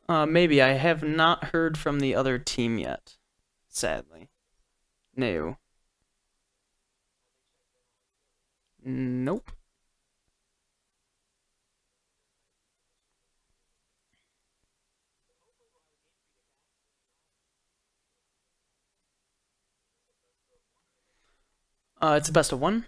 Maybe. I have not heard from the other team yet. Sadly. No. Nope. It's a best of one.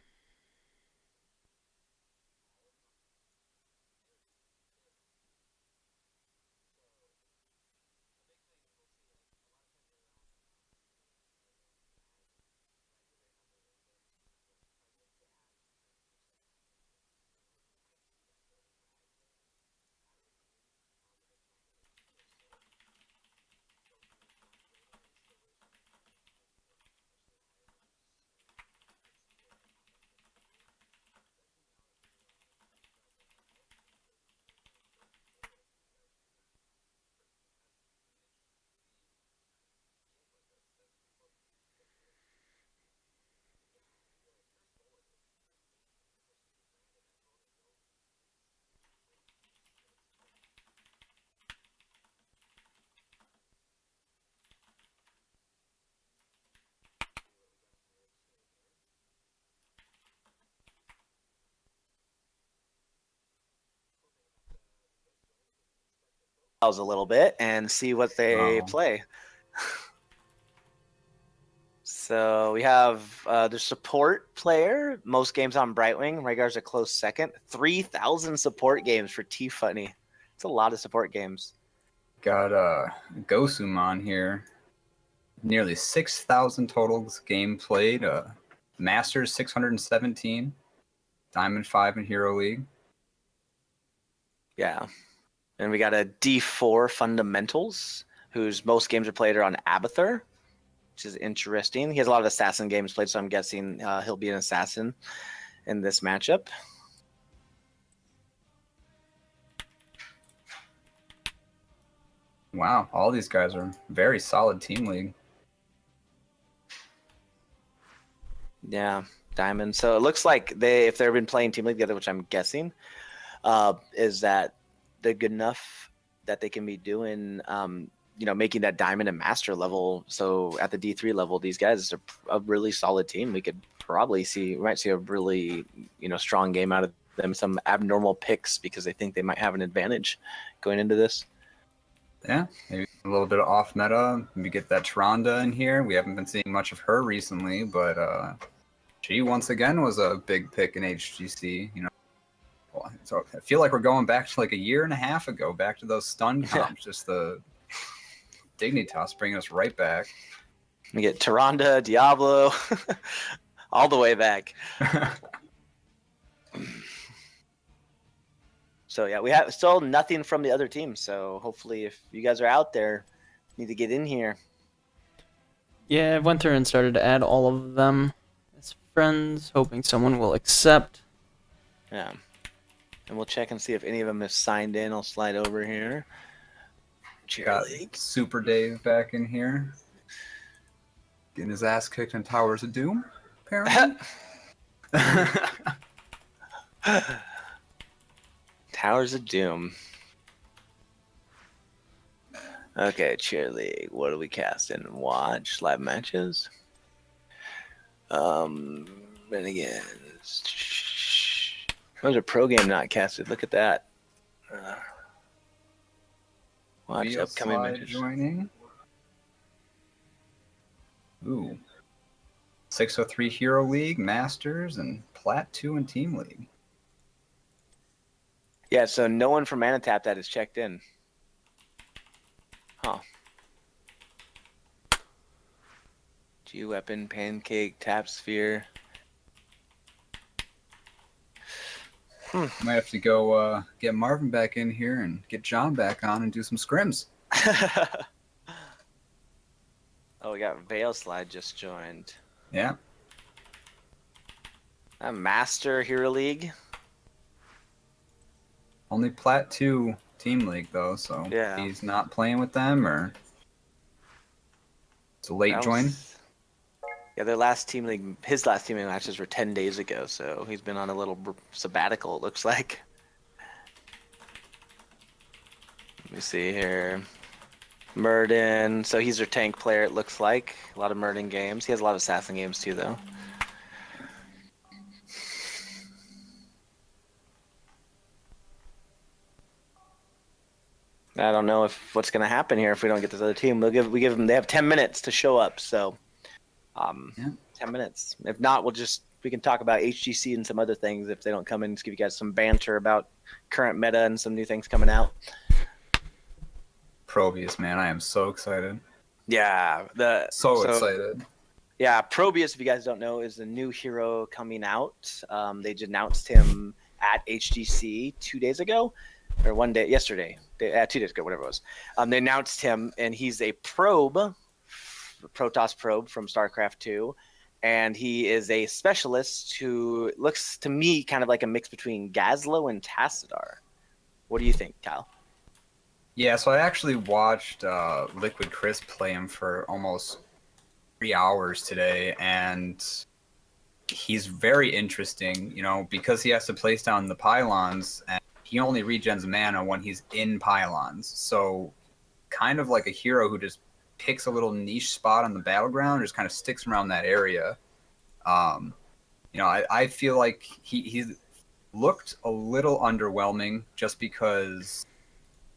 A little bit and see what they play. So we have the support player, most games on Brightwing. Rhaegar's a close second. 3,000 support games for Tiffany. It's a lot of support games. Got Gosum on here. Nearly 6,000 total game played. Masters 617. Diamond 5 in Hero League. Yeah. And we got a D4 Fundamentals, whose most games are played are on Abathur, which is interesting. He has a lot of assassin games played, so I'm guessing he'll be an assassin in this matchup. Wow, all these guys are very solid team league. Yeah, Diamond. So it looks like if they've been playing team league together, which I'm guessing, is that they're good enough that they can be doing, making that Diamond and Master level. So at the D3 level, these guys are a really solid team. We might see a really, strong game out of them. Some abnormal picks because they think they might have an advantage going into this. Yeah, maybe a little bit of off meta. We get that Tyrande in here. We haven't been seeing much of her recently, but she once again was a big pick in HGC. So I feel like we're going back to like a year and a half ago, back to those stun comps. Just the Dignitas bringing us right back. We get Tyrande, Diablo, all the way back. So yeah, we have still nothing from the other team. So hopefully, if you guys are out there, need to get in here. Yeah, I went through and started to add all of them as friends, hoping someone will accept. Yeah. And we'll check and see if any of them have signed in. I'll slide over here. Got Super Dave back in here. Getting his ass kicked in Towers of Doom, apparently. Towers of Doom. Okay, Cheer League. What do we cast and watch? Live matches? Renegades. There's a pro game not casted. Look at that. Watch upcoming matches. Joining. Ooh. 603 Hero League, Masters, and Plat 2 and Team League. Yeah, so no one from ManaTapThat is checked in. Huh. G-Weapon, Pancake, Tap Sphere. Might have to go get Marvin back in here and get John back on and do some scrims. Oh, we got Veil Slide just joined. Yeah. A Master Hero League. Only Plat 2 Team League, though, so yeah. He's not playing with them, or it's a late join. Yeah, his last team league matches were 10 days ago, so he's been on a little sabbatical, it looks like. Let me see here. Murden. So he's their tank player, it looks like. A lot of Murden games. He has a lot of assassin games too, though. I don't know if what's going to happen here if we don't get this other team. We give them. They have 10 minutes to show up. So, 10 minutes. If not, we can talk about HGC and some other things if they don't come in. Just give you guys some banter about current meta and some new things coming out. Probius, man, I am so excited. Yeah, So excited. Yeah, Probius, if you guys don't know, is the new hero coming out. They just announced him at HGC 2 days ago, or yesterday, 2 days ago, whatever it was. They announced him, and he's a probe, Protoss probe from StarCraft 2, and he is a specialist who looks to me kind of like a mix between Gazlo and Tassadar. What do you think, Kyle? Yeah, so I actually watched Liquid Chris play him for almost 3 hours today, and he's very interesting, because he has to place down the pylons, and he only regens mana when he's in pylons. So kind of like a hero who just picks a little niche spot on the battleground, just kind of sticks around that area. I feel like he looked a little underwhelming just because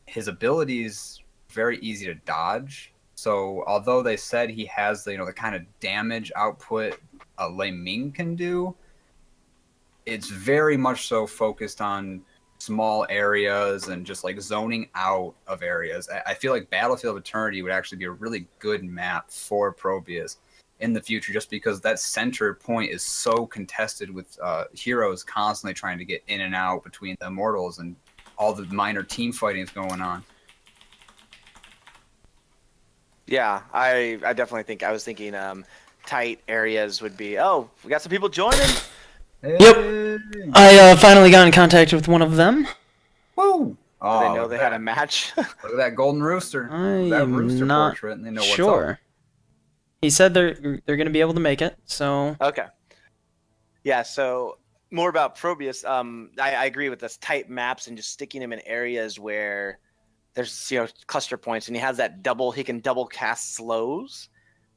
his abilities very easy to dodge. So although they said he has the kind of damage output a Lei Ming can do, it's very much so focused on small areas and just like zoning out of areas. I feel like Battlefield of Eternity would actually be a really good map for Probius in the future, just because that center point is so contested with heroes constantly trying to get in and out between the Immortals and all the minor team fighting is going on. Yeah, I definitely think I was thinking tight areas would be. Oh, we got some people joining. Yep. I finally got in contact with one of them. Woo! Oh, they know they had a match. Look at that golden rooster. I am rooster not portrait, and they know what's sure. up. He said they're going to be able to make it, so... Okay. Yeah, so more about Probius. I agree with this tight maps and just sticking him in areas where there's cluster points, and he has that he can double cast slows,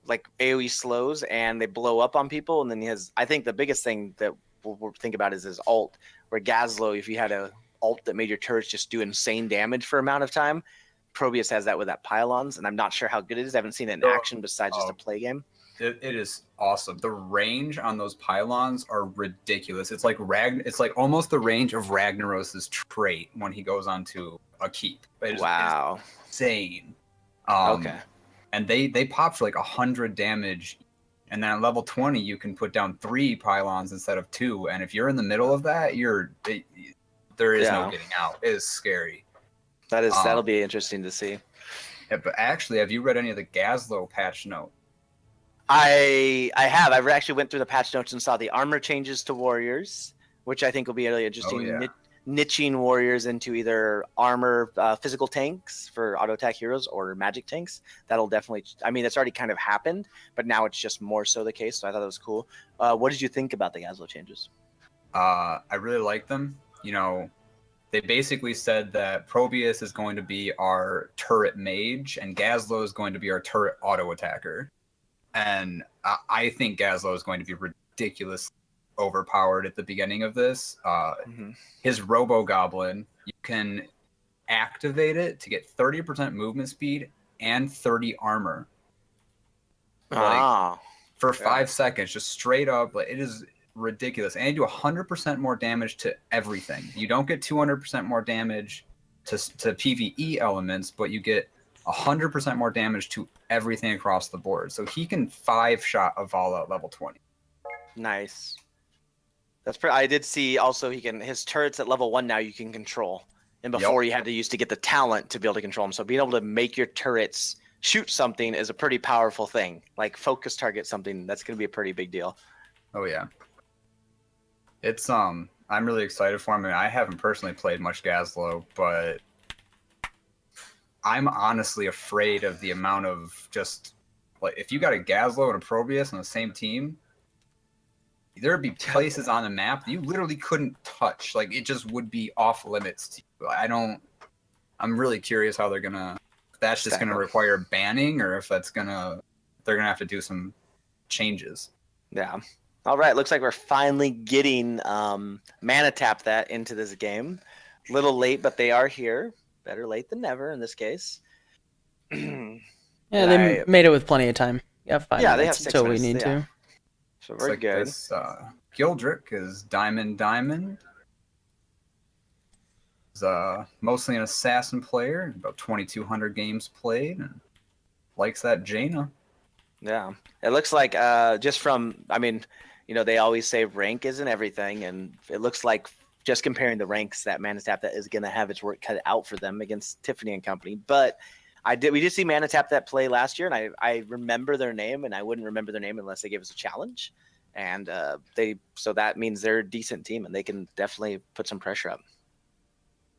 like AoE slows, and they blow up on people. And then he has, I think the biggest thing that we'll think about is his ult, where Gazlo, if you had a ult that made your turrets just do insane damage for amount of time, Probius has that with that pylons, and I'm not sure how good it is. I haven't seen it in action besides just a play game. It is awesome. The range on those pylons are ridiculous. It's like almost the range of Ragnaros's trait when he goes onto a keep. Wow, it's insane. Okay. And they pop for like 100 damage, and then at level 20 you can put down 3 pylons instead of 2. And if you're in the middle of that, there is no getting out. It is scary. That'll be interesting to see. Yeah, but actually, have you read any of the Gazlo patch note? I have. I've actually went through the patch notes and saw the armor changes to warriors, which I think will be really interesting. Oh, yeah. Niching warriors into either armor, physical tanks for auto attack heroes, or magic tanks. That'll definitely. I mean, that's already kind of happened, but now it's just more so the case. So I thought that was cool. What did you think about the Gazlo changes? I really like them. They basically said that Probius is going to be our turret mage, and Gazlo is going to be our turret auto attacker. And I think Gazlo is going to be ridiculously overpowered at the beginning of this. His Robo Goblin, you can activate it to get 30% movement speed and 30 armor. For 5 seconds, just straight up. It is ridiculous. And you do 100% more damage to everything. You don't get 200% more damage to PvE elements, but you get 100% more damage to everything across the board. So he can 5-shot a Vala at level 20. Nice. I did see also his turrets at level 1 now you can control. And before you had to get the talent to be able to control them. So being able to make your turrets shoot something is a pretty powerful thing. Like focus target something, that's going to be a pretty big deal. Oh yeah. It's I'm really excited for him. I haven't personally played much Gazlo, but I'm honestly afraid of the amount of just if you got a Gazlo and a Probius on the same team, there'd be places on the map that you literally couldn't touch. It just would be off limits to you. I don't I'm really curious how they're gonna. If that's just gonna require banning, or if they're gonna have to do some changes. Yeah. All right. Looks like we're finally getting ManaTapThat into this game. Little late, but they are here. Better late than never in this case. Yeah, they made it with plenty of time. Yeah, 5 they have minutes 6 until we minutes. need to. So we're good. This Gildrick is Diamond. He's mostly an assassin player, about 2,200 games played, and likes that Jaina. Yeah, it looks like just from, I mean, they always say rank isn't everything, and it looks like just comparing the ranks that ManaTapThat is going to have its work cut out for them against Tiffany and Company. But we did see ManaTapThat play last year, and I remember their name, and I wouldn't remember their name unless they gave us a challenge. And so that means they're a decent team, and they can definitely put some pressure up.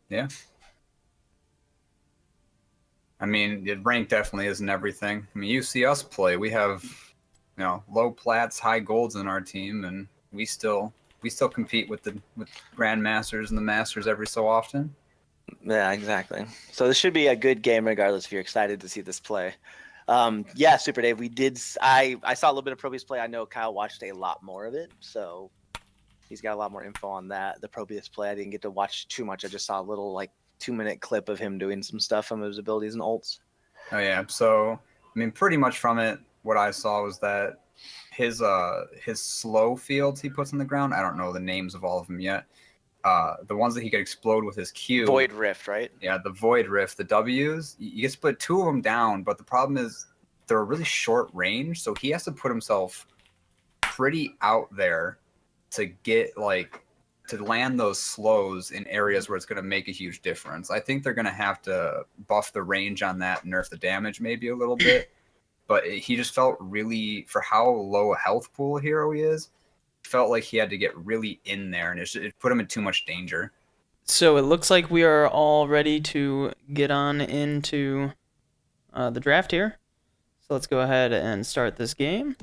Yeah. I mean, rank definitely isn't everything. I mean, you see us play. We have, low plats, high golds in our team, and we still compete with grandmasters and the masters every so often. Yeah, exactly. So this should be a good game, regardless if you're excited to see this play. Yeah, Super Dave. I saw a little bit of Probius play. I know Kyle watched a lot more of it, so he's got a lot more info on that. The Probius play, I didn't get to watch too much. I just saw a little 2-minute clip of him doing some stuff on his abilities and ults. Oh yeah. So I mean, pretty much from it, what I saw was that his slow fields he puts on the ground. I don't know the names of all of them yet. The ones that he could explode with his Q. Void Rift, right? Yeah, the Void Rift, the Ws. You can split 2 of them down, but the problem is they're a really short range, so he has to put himself pretty out there to get to land those slows in areas where it's going to make a huge difference. I think they're going to have to buff the range on that, nerf the damage maybe a little bit, but he just felt really, for how low a health pool hero he is, felt like he had to get really in there, and it put him in too much danger. So it looks like we are all ready to get on into the draft here. So let's go ahead and start this game.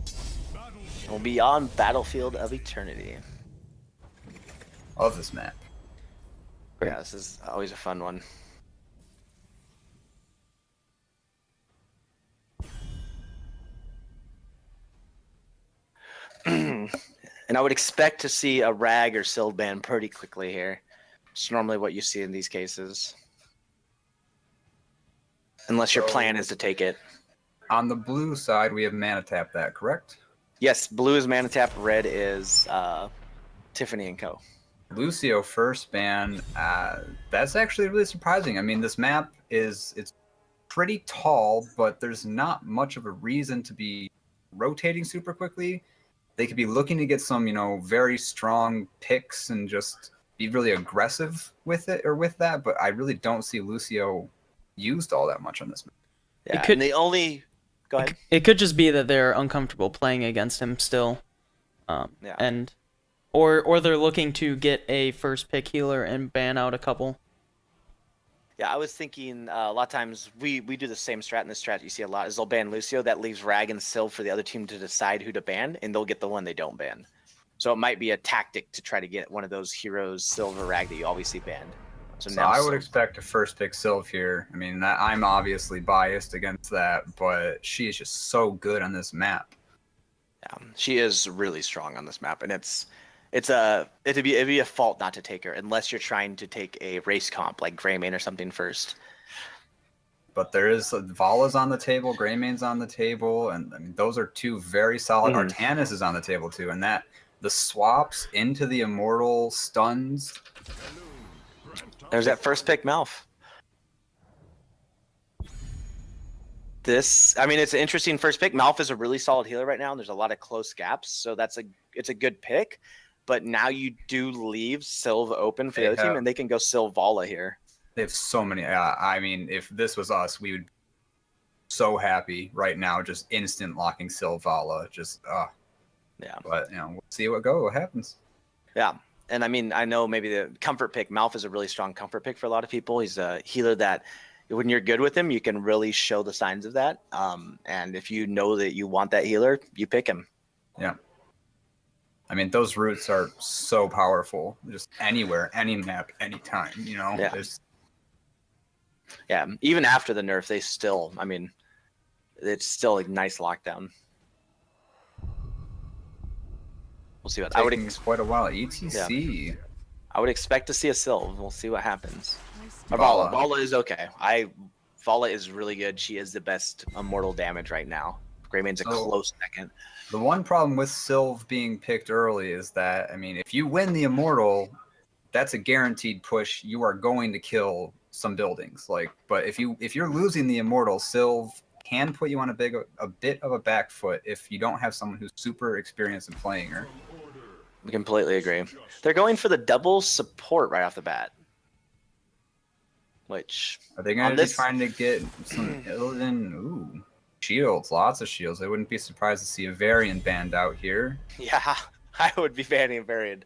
We'll be on Battlefield of Eternity. Love this map. Yeah, this is always a fun one. And I would expect to see a Rag or Sild ban pretty quickly here. It's normally what you see in these cases. Unless your plan is to take it. On the blue side, we have ManaTapThat, correct? Yes, blue is ManaTap, red is Tiffany&Co. Lucio first ban. That's actually really surprising. I mean, this map it's pretty tall, but there's not much of a reason to be rotating super quickly. They could be looking to get some, very strong picks and just be really aggressive with that. But I really don't see Lucio used all that much on this map. Yeah, Go ahead. It could just be that they're uncomfortable playing against him still, Yeah. and or they're looking to get a first pick healer and ban out a couple. Yeah, I was thinking a lot of times we do the same strat. In this strat you see a lot is they'll ban Lucio. That leaves Rag and Sild for the other team to decide who to ban, and they'll get the one they don't ban. So it might be a tactic to try to get one of those heroes, Silver Rag, that you always see banned. So now I would expect to first pick Sylv here. I mean, I'm obviously biased against that, but she is just so good on this map. Yeah, she is really strong on this map, and it'd be a fault not to take her unless you're trying to take a race comp like Greymane or something first. But there is Vala's on the table, Greymane's on the table, and I mean, those are 2 very solid. Artanis is on the table too, and the swaps into the immortal stuns. There's that first pick Malf. It's an interesting first pick. Malf is a really solid healer right now, and there's a lot of close gaps, so it's a good pick. But now you do leave Sylv open for the other team, and they can go Sylv Vala here. They have so many. I mean, if this was us, we would be so happy right now, just instant locking Sylv Vala. Yeah. But we'll see what happens. Yeah. And I mean, I know maybe the comfort pick, Malf is a really strong comfort pick for a lot of people. He's a healer that when you're good with him, you can really show the signs of that. And if you know that you want that healer, you pick him. Yeah. I mean, those roots are so powerful. Just anywhere, any map, anytime, Yeah. Yeah, even after the nerf, they still, I mean, it's still a nice lockdown. We'll see what I would. Taking quite a while. ETC. I would expect to see a Sylve. We'll see what happens. Vala. Vala is okay. Vala is really good. She is the best immortal damage right now. Greymaine's a close second. The one problem with Sylve being picked early is that, I mean, if you win the immortal, that's a guaranteed push. You are going to kill some buildings. Like, but if you're losing the immortal, Sylve can put you on a bit of a back foot if you don't have someone who's super experienced in playing her. I completely agree. They're going for the double support right off the bat. Which are they going to be trying to get some Illidan? Ooh, shields, lots of shields. I wouldn't be surprised to see a Varian banned out here. Yeah, I would be banning Varian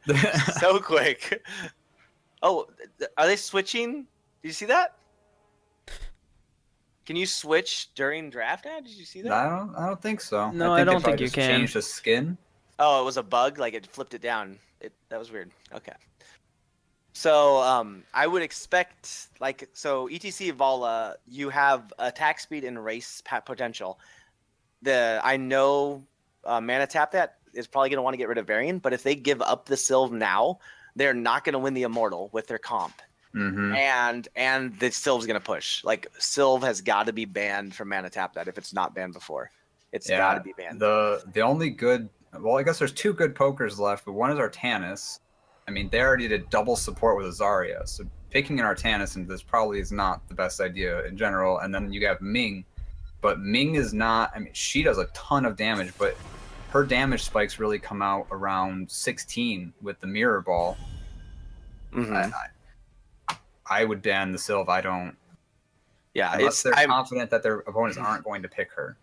so quick. Oh, are they switching? Did you see that? Can you switch during draft ad? Did you see that? I don't think so. No, I don't think you can. Change the skin. Oh, it was a bug. Like it flipped it down. That was weird. Okay. So I would expect ETC Vala, you have attack speed and race potential. I know ManaTapThat is probably going to want to get rid of Varian, but if they give up the Sylve now, they're not going to win the Immortal with their comp. Mm-hmm. And the Sylve's going to push. Like Sylve has got to be banned from ManaTapThat if it's not banned before. It's got to be banned. The only good, well, I guess there's two good pokers left, but one is Artanis. I mean, they already did double support with Azaria, so picking an Artanis into this probably is not the best idea in general. And then you have Ming, but Ming is not, I mean, she does a ton of damage, but her damage spikes really come out around 16 with the Mirror Ball. Mm-hmm. I would ban the Sylve. I don't. Yeah, unless they're confident that their opponents aren't going to pick her.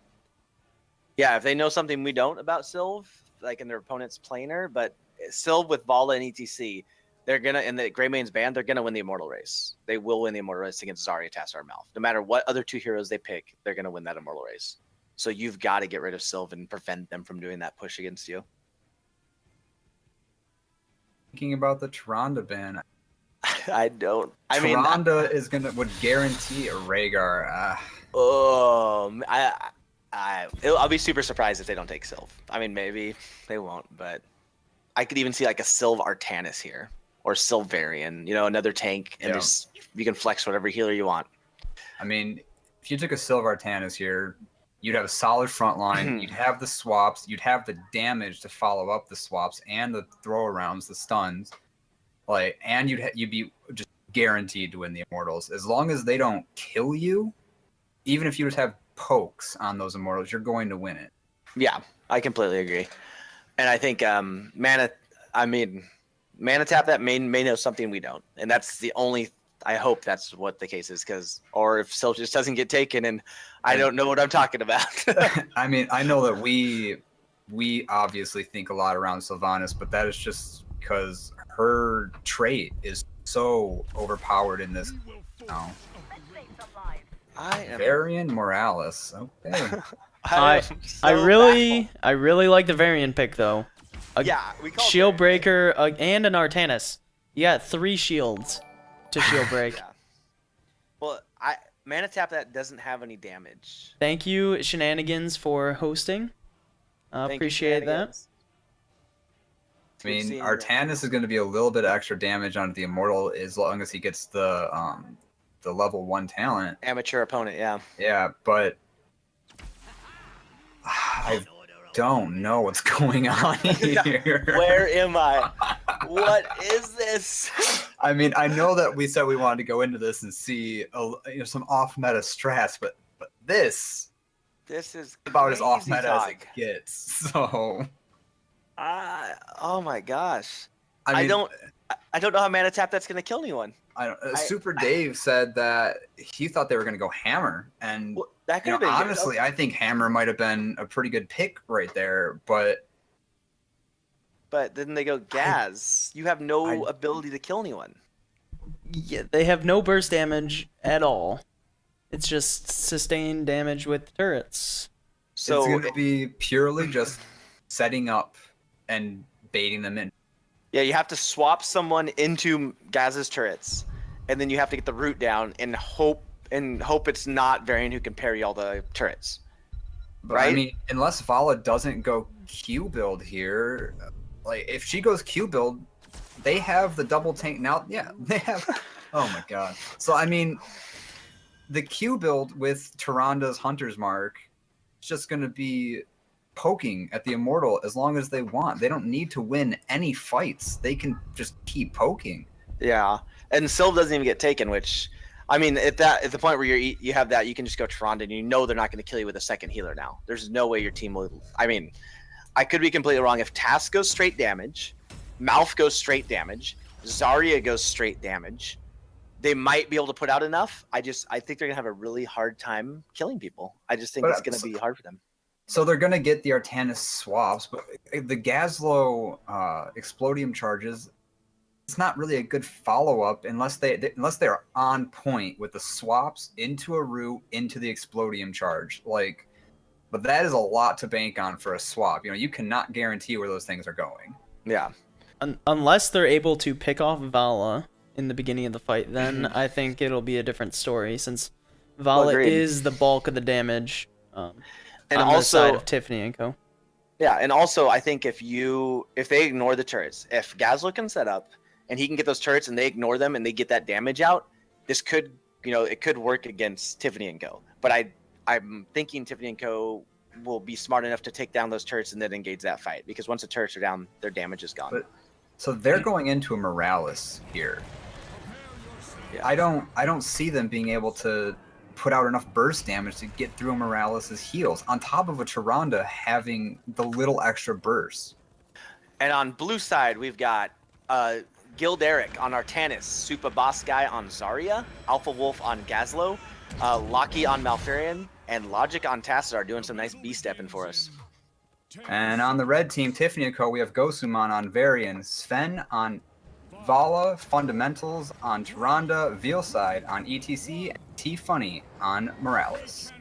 Yeah, if they know something we don't about Sylve, like in their opponent's planer, but Sylve with Vala and ETC, they're gonna, and the Greymaine's banned, they're gonna win the Immortal race. They will win the Immortal race against Zarya, Tassadar, Malf. No matter what other two heroes they pick, they're gonna win that Immortal race. So you've got to get rid of Sylve and prevent them from doing that push against you. Thinking about the Tyrande ban. I don't. Tyrande would guarantee a Rhaegar. I'll be super surprised if they don't take Sylve. I mean, maybe they won't, but I could even see like a Sylve Artanis here or Sylve Varian, another tank, and just you can flex whatever healer you want. I mean, if you took a Sylve Artanis here, you'd have a solid front line. You'd have the swaps. You'd have the damage to follow up the swaps and the throw arounds, the stuns. And you'd be just guaranteed to win the Immortals as long as they don't kill you. Even if you just have pokes on those Immortals, you're going to win it. Yeah, I completely agree. And I think ManaTapThat may know something we don't, and that's the only. I hope that's what the case is, or if Sylve just doesn't get taken, and I don't know what I'm talking about. I mean, I know that we obviously think a lot around Sylvanas, but that is just because her trait is so overpowered in this. Varian Morales. Okay. I really like the Varian pick though. We call Shield Breaker and an Artanis. You got 3 shields to shield break. Yeah. Well, ManaTapThat doesn't have any damage. Thank you, Shenanigans, for hosting. Appreciate that. I mean, Artanis is going to be a little bit extra damage on the Immortal as long as he gets the level 1 talent. Amateur opponent, yeah. Yeah, but I don't know what's going on here. Where am I? What is this? I mean, I know that we said we wanted to go into this and see some off-meta strats, but this is about as off-meta as it gets. So, oh my gosh, I don't know how ManaTapThat's going to kill anyone. Super Dave said that he thought they were going to go Hammer, and that could have been honestly, I think Hammer might have been a pretty good pick right there, but then they go Gaz. You have no ability to kill anyone. Yeah, they have no burst damage at all. It's just sustained damage with turrets. So it's going to be purely just setting up and baiting them in. Yeah, you have to swap someone into Gaz's turrets, and then you have to get the root down and hope and hope it's not Varian who can parry all the turrets. But Right? I mean, unless Vala doesn't go Q build here, like if she goes Q build, they have the double tank now. Yeah, they have. Oh my god. So I mean, the Q build with Tyranda's Hunter's Mark is just going to be poking at the Immortal as long as they want. They don't need to win any fights. They can just keep poking. Yeah, and Sylve doesn't even get taken, which, I mean, at the point where you have that, you can just go Tyrande, and you know they're not going to kill you with a second healer now. There's no way your team will. I mean, I could be completely wrong. If Task goes straight damage, Mouth goes straight damage, Zarya goes straight damage, they might be able to put out enough. I think they're gonna have a really hard time killing people. I just think it's gonna be hard for them. So they're gonna get the Artanis swaps, but the Gazlo Explodium charges, it's not really a good follow-up unless they're on point with the swaps into a root into the Explodium charge. Like, but that is a lot to bank on for a swap. You know, you cannot guarantee where those things are going. Yeah. Unless they're able to pick off Vala in the beginning of the fight, then I think it'll be a different story, since Vala is the bulk of the damage and on also, the side of Tiffany&Co. Yeah, and also I think if they ignore the turrets, if Gazlo can set up and he can get those turrets and they ignore them and they get that damage out, this could, it could work against Tiffany&Co. But I'm thinking Tiffany&Co will be smart enough to take down those turrets and then engage that fight, because once the turrets are down, their damage is gone. So they're going into a Morales here. Yeah. I don't see them being able to put out enough burst damage to get through Morales' heals, on top of a Tyrande having the little extra burst. And on blue side, we've got Gilderic on Artanis, Supa Boss Guy on Zarya, Alpha Wolf on Gazlo, Loki on Malfurion, and Logic on Tassadar doing some nice B-stepping for us. And on the red team, Tiffany&Co, we have Gosuman on Varian, Sven on Vala, Fundamentals on Tyrande, Veilside on ETC, and T-Funny on Morales.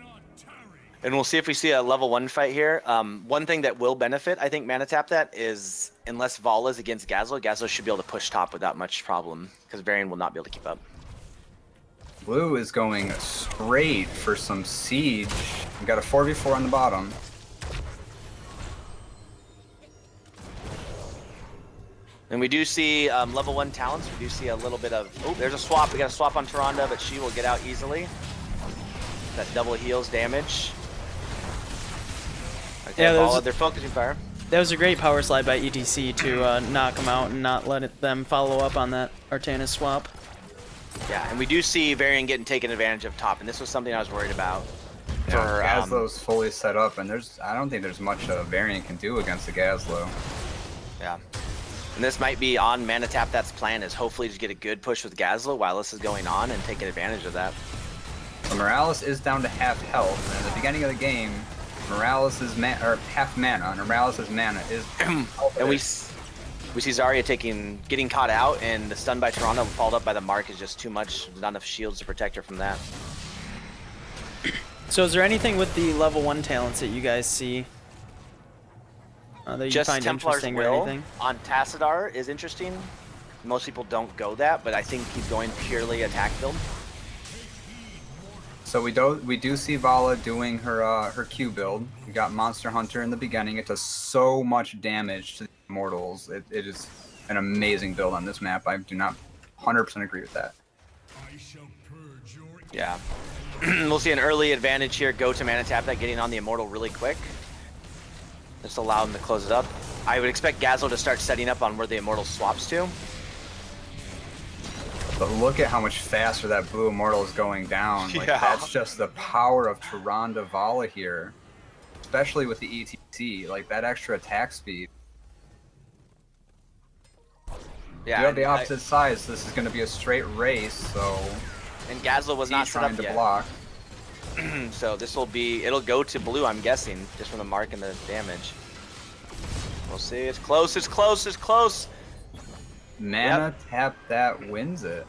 And we'll see if we see a level 1 fight here. One thing that will benefit, I think, ManaTapThat is, unless Vala's against Gazlo should be able to push top without much problem, because Varian will not be able to keep up. Blue is going straight for some siege. We've got a 4v4 on the bottom. And we do see level 1 talents. We do see a little bit of... Oh, there's a swap. We got a swap on Tyrande, but she will get out easily. That double heals damage. Okay, yeah, they're focusing fire. That was a great power slide by ETC to knock them out and not let them follow up on that Artanis swap. Yeah, and we do see Varian getting taken advantage of top, and this was something I was worried about. Yeah, Gazlo's fully set up, and I don't think there's much Varian can do against the Gazlo. Yeah. And this might be on ManaTapThat's plan, is hopefully to get a good push with Gazlo while this is going on and taking advantage of that. So Morales is down to half health, and at the beginning of the game, Morales' half mana, and Morales' mana is and we see Zarya getting caught out, and the stun by Tyrande followed up by the mark is just too much. There's not enough shields to protect her from that. So is there anything with the level 1 talents that you guys see that you just find Templar's interesting Will or anything? On Tassadar is interesting. Most people don't go that, but I think he's going purely attack build. So we do see Vala doing her Q build. We got Monster Hunter in the beginning. It does so much damage to the Immortals. It is an amazing build on this map. I do not 100% agree with that. Yeah. We'll see an early advantage here. Go to ManaTapThat getting on the Immortal really quick. Just allow him to close it up. I would expect Gazlo to start setting up on where the Immortal swaps to. But look at how much faster that blue Immortal is going down. Like, yeah. That's just the power of Tyrande Vala here. Especially with the ETC, like that extra attack speed. Yeah, you have the opposite sides. This is going to be a straight race, so... And Gazlo was not set up to yet. Block. So this will be... It'll go to blue, I'm guessing, just from the mark and the damage. We'll see. It's close, it's close, it's close! ManaTapThat wins it.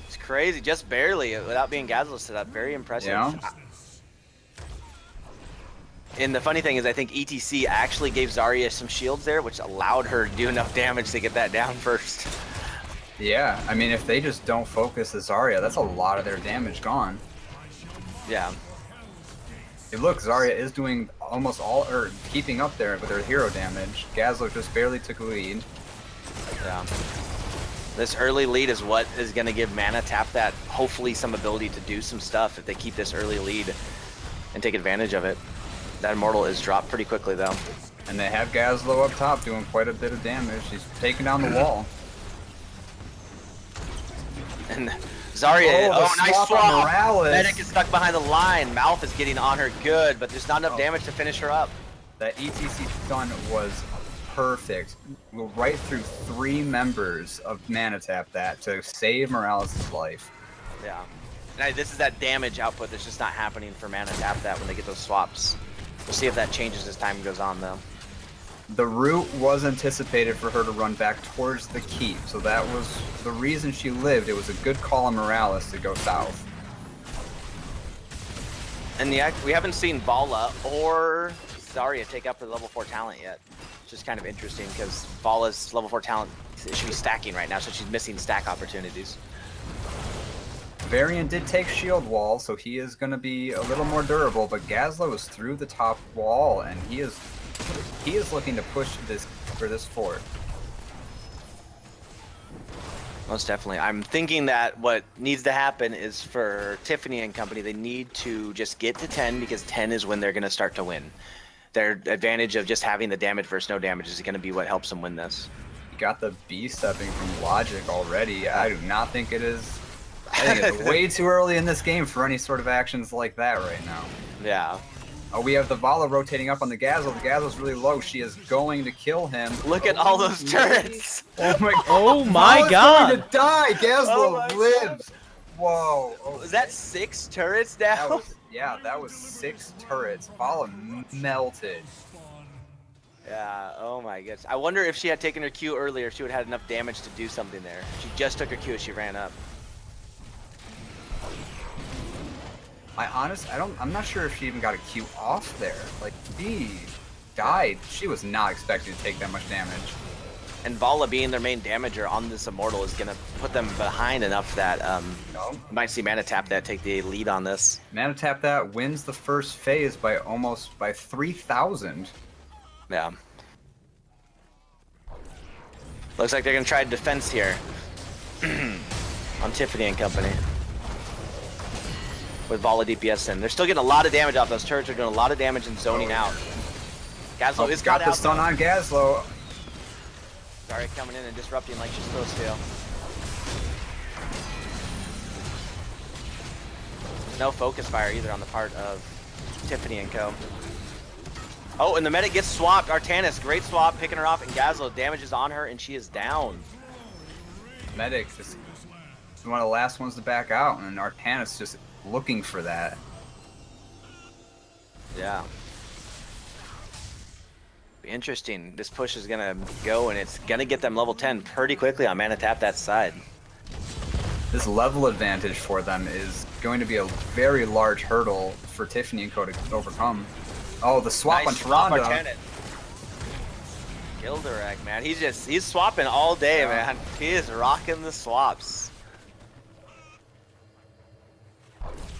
It's crazy, just barely, without being Gazlo set up. Very impressive. Yeah. And the funny thing is, I think ETC actually gave Zarya some shields there, which allowed her to do enough damage to get that down first. Yeah, I mean, if they just don't focus the Zarya, that's a lot of their damage gone. Yeah. Hey, look, Zarya is doing almost all, or keeping up there with her hero damage. Gazlo just barely took a lead. Yeah. This early lead is what is going to give ManaTapThat hopefully some ability to do some stuff if they keep this early lead and take advantage of it. That Immortal is dropped pretty quickly, though. And they have Gazlo up top doing quite a bit of damage. He's taking down the wall. And Zarya, nice swap! Morales. Medic is stuck behind the line. Mouth is getting on her good, but there's not enough damage to finish her up. That ETC stun was perfect. We'll right through 3 members of ManaTapThat to save Morales' life. Yeah. And this is that damage output that's just not happening for ManaTapThat when they get those swaps. We'll see if that changes as time goes on, though. The route was anticipated for her to run back towards the keep, so that was the reason she lived. It was a good call on Morales to go south. And we haven't seen Vala or Zarya take up the level 4 talent yet. It's just kind of interesting because Vala's level 4 talent should be stacking right now, so she's missing stack opportunities. Varian did take shield wall, so he is going to be a little more durable, but Gazlo is through the top wall, and he is looking to push this for this fort. Most definitely. I'm thinking that what needs to happen is for Tiffany&Co, they need to just get to 10 because 10 is when they're going to start to win. Their advantage of just having the damage versus no damage is going to be what helps them win this. You got the B-stepping from Logic already. I do not think it is. I think it's way too early in this game for any sort of actions like that right now. Yeah. Oh, we have the Vala rotating up on the Gazlo. The Gazlo's really low. She is going to kill him. Look at all those turrets. Oh my, oh my God. Going to die. Gazlo lives. Whoa. Oh, was that 6 turrets now? That was 6 turrets. Vala melted. Yeah, oh my goodness. I wonder if she had taken her Q earlier, she would have had enough damage to do something there. She just took her Q as she ran up. I'm not sure if she even got a Q off there. Like, she died. She was not expecting to take that much damage. And Vala being their main damager on this Immortal is going to put them behind enough that you might see ManaTapThat take the lead on this. ManaTapThat wins the first phase by 3,000. Yeah. Looks like they're going to try defense here on Tiffany&Co. With Vala DPS in. They're still getting a lot of damage off those turrets. Are doing a lot of damage and zoning out. Gazlo is got the stun on Gazlo. Zarya coming in and disrupting like she's supposed to. No focus fire either on the part of Tiffany&Co. Oh, and the medic gets swapped. Artanis, great swap, picking her off, and Gazlo damages on her, and she is down. Medic is one of the last ones to back out, and Artanis just looking for that. Yeah. Be interesting. This push is gonna go, and it's gonna get them level 10 pretty quickly on ManaTapThat's side. This level advantage for them is going to be a very large hurdle for Tiffany&Co to overcome. Oh, the swap nice on Toronto. Gildirect, man. He's swapping all day, man. He is rocking the swaps.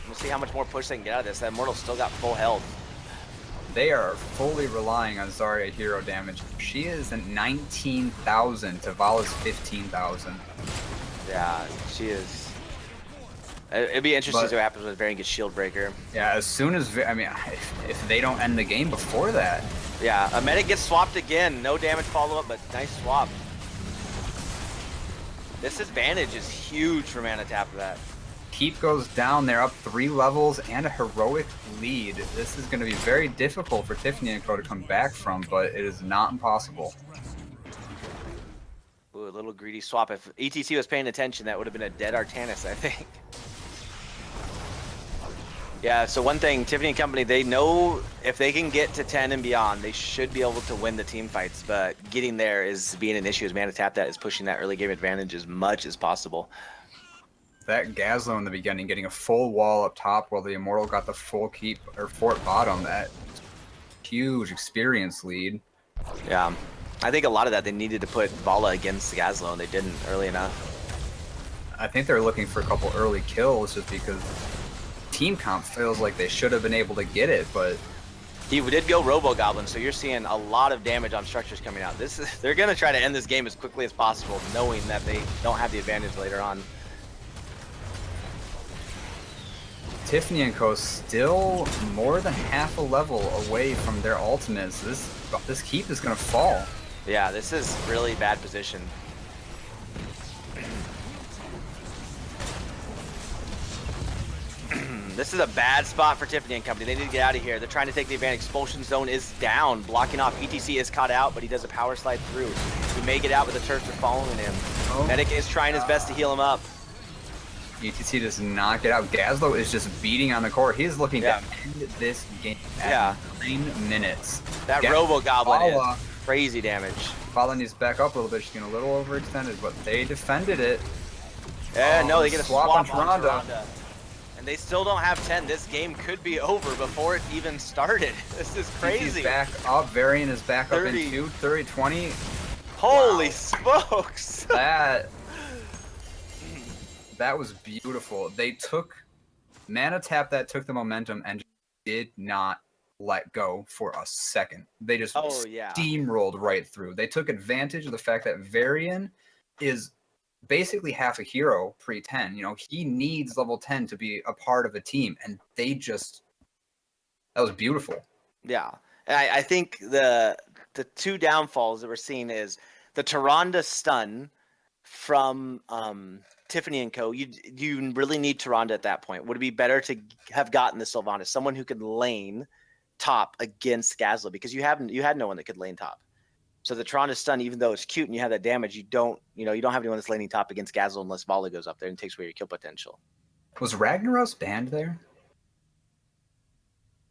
We'll see how much more push they can get out of this. That Immortal's still got full health. They are fully relying on Zarya hero damage. She is at 19,000 to Vala's 15,000. Yeah, she is. It'd be interesting to see what happens when Varian gets shield breaker. Yeah, as soon as, I mean, if they don't end the game before that. Yeah, a medic gets swapped again. No damage follow-up, but nice swap. This advantage is huge for ManaTapThat. Keep goes down. They're up 3 levels and a heroic lead. This is going to be very difficult for Tiffany&Co to come back from, but it is not impossible. Ooh, a little greedy swap. If ETC was paying attention, that would have been a dead Artanis, I think. Yeah, so one thing, Tiffany&Co, they know if they can get to 10 and beyond, they should be able to win the team fights, but getting there is being an issue as ManaTapThat is pushing that early game advantage as much as possible. That Gazlo in the beginning getting a full wall up top while the Immortal got the full keep or fort bottom, that huge experience lead. Yeah, I think a lot of that they needed to put Vala against Gazlo and they didn't early enough. I think they're looking for a couple early kills just because team comp feels like they should have been able to get it, but he did go Robo Goblin, so you're seeing a lot of damage on structures coming out. They're gonna try to end this game as quickly as possible, knowing that they don't have the advantage later on. Tiffany&Co still more than half a level away from their ultimates. This keep is gonna fall. Yeah, this is really bad position. This is a bad spot for Tiffany and Company. They need to get out of here. They're trying to take the advantage. Expulsion zone is down, blocking off. ETC is caught out, but he does a power slide through. He may get out, but the turrets are following him. Oh, Medic is trying his best to heal him up. ETC does not get out. Gazlo is just beating on the core. He's looking to end this game at 9 minutes. That Robo Goblin is crazy damage. Fala needs to back up a little bit. She's getting a little overextended, but they defended it. Yeah, no, they get a swap on Tyrande. And they still don't have 10. This game could be over before it even started. This is crazy. He's back up. Varian is back 30. Up in 2. 30, 20. Holy smokes. That was beautiful. They took ManaTapThat took the momentum and did not let go for a second. They just steamrolled right through. They took advantage of the fact that Varian is basically half a hero pre-10. You know, he needs level 10 to be a part of a team, and they just that was beautiful. Yeah. And I think the two downfalls that we're seeing is the Tyrande stun from Tiffany&Co. You really need Tyrande at that point. Would it be better to have gotten the Sylvanas, someone who could lane top against Gazlo, because you had no one that could lane top. So the Tyrande stun, even though it's cute and you have that damage, you don't have anyone that's laning top against Gazlo unless Volley goes up there and takes away your kill potential. Was Ragnaros banned there?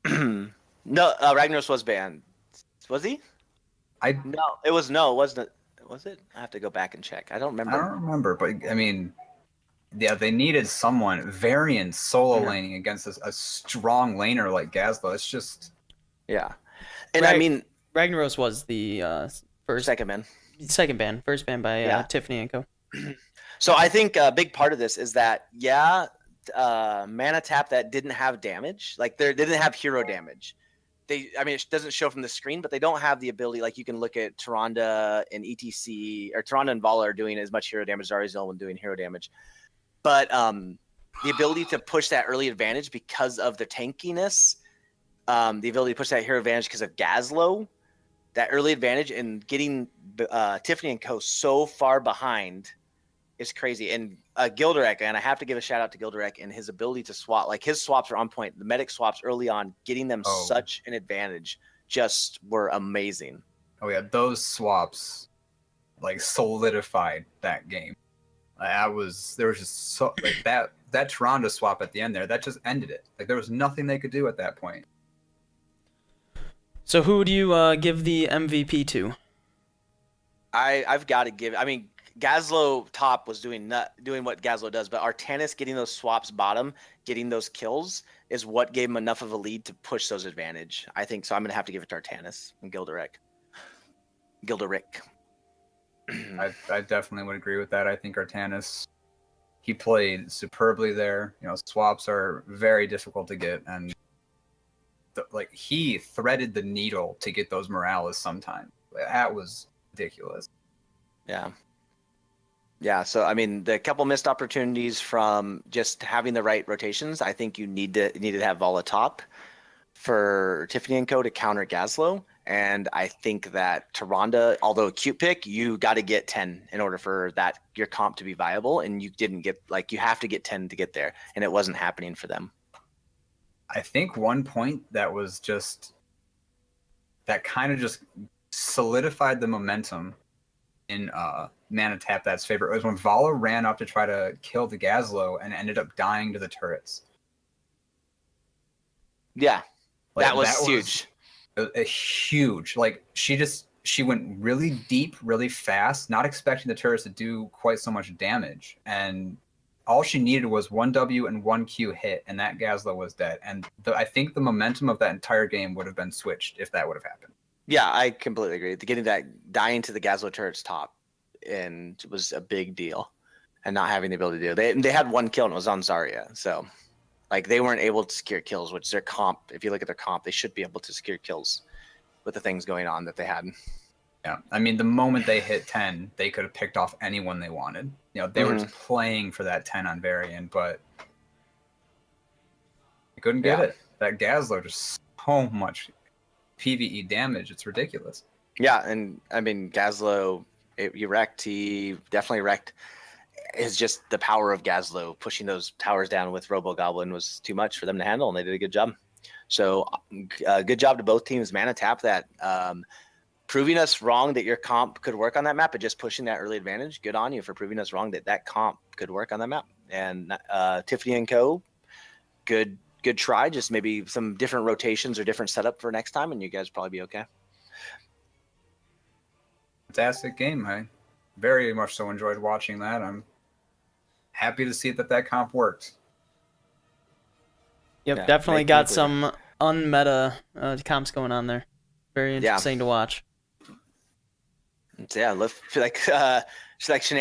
No, Ragnaros was banned. Was he? It wasn't it? Was it? I have to go back and check. I don't remember. But I mean, yeah, they needed someone. Varian solo laning against a strong laner like Gazlo. It's just and I mean, Ragnaros was the second ban. First ban by Tiffany&Co. So I think a big part of this is that ManaTapThat didn't have damage. Like they didn't have hero damage. It doesn't show from the screen, but they don't have the ability. Like you can look at Tyrande and ETC, or Tyrande and Vala are doing as much hero damage as Arizel when doing hero damage. But the ability to push that early advantage because of the tankiness, the ability to push that hero advantage because of Gazlo, that early advantage, and getting Tiffany&Co. so far behind is crazy. And Gilderek, and I have to give a shout out to Gilderek and his ability to swap. Like his swaps are on point. The medic swaps early on, getting them such an advantage, just were amazing. Oh yeah, those swaps like solidified that game. There was just so like that Tyrande swap at the end there, that just ended it. Like there was nothing they could do at that point. So who do you give the MVP to? I've got to give. I mean, Gazlo top was doing what Gazlo does, but Artanis getting those swaps bottom, getting those kills is what gave him enough of a lead to push those advantage. I think so. I'm gonna have to give it to Artanis and Gilderek. I definitely would agree with that. I think Artanis, he played superbly there. You know, swaps are very difficult to get, and he threaded the needle to get those Morales sometimes. That was ridiculous. Yeah, so I mean, the couple missed opportunities from just having the right rotations. I think you needed to have Vala top for Tiffany&Co. to counter Gazlo, and I think that Tyrande, although a cute pick, you got to get 10 in order for that your comp to be viable, and you didn't get you have to get 10 to get there, and it wasn't happening for them. I think one point that kind of just solidified the momentum in ManaTapThat's favor was when Vala ran up to try to kill the Gazlo and ended up dying to the turrets. Yeah, that was huge. A huge. Like she went really deep, really fast, not expecting the turrets to do quite so much damage, and all she needed was 1W and 1Q hit, and that Gazlo was dead. And I think the momentum of that entire game would have been switched if that would have happened. Yeah, I completely agree. Getting that dying to the Gazlo turret's top and was a big deal. and not having the ability to do. They had 1 kill and it was on Zarya, so like they weren't able to secure kills, which their comp. If you look at their comp, they should be able to secure kills with the things going on that they had. Yeah, I mean, the moment they hit 10, they could have picked off anyone they wanted. You know, they were just playing for that 10 on Varian, but they couldn't get it. That Gazlo just so much PvE damage. It's ridiculous. Yeah, and I mean, Gazlo, he wrecked. He definitely wrecked. It's just the power of Gazlo pushing those towers down with Robo Goblin was too much for them to handle, and they did a good job. So, good job to both teams. ManaTapThat, proving us wrong that your comp could work on that map, but just pushing that early advantage. Good on you for proving us wrong that comp could work on that map. And Tiffany&Co, good try. Just maybe some different rotations or different setup for next time, and you guys probably be okay. Fantastic game. I very much so enjoyed watching that. I'm happy to see that comp worked. Yep, yeah, definitely got some unmeta comps going on there. Very interesting to watch. Yeah, like shenanigans.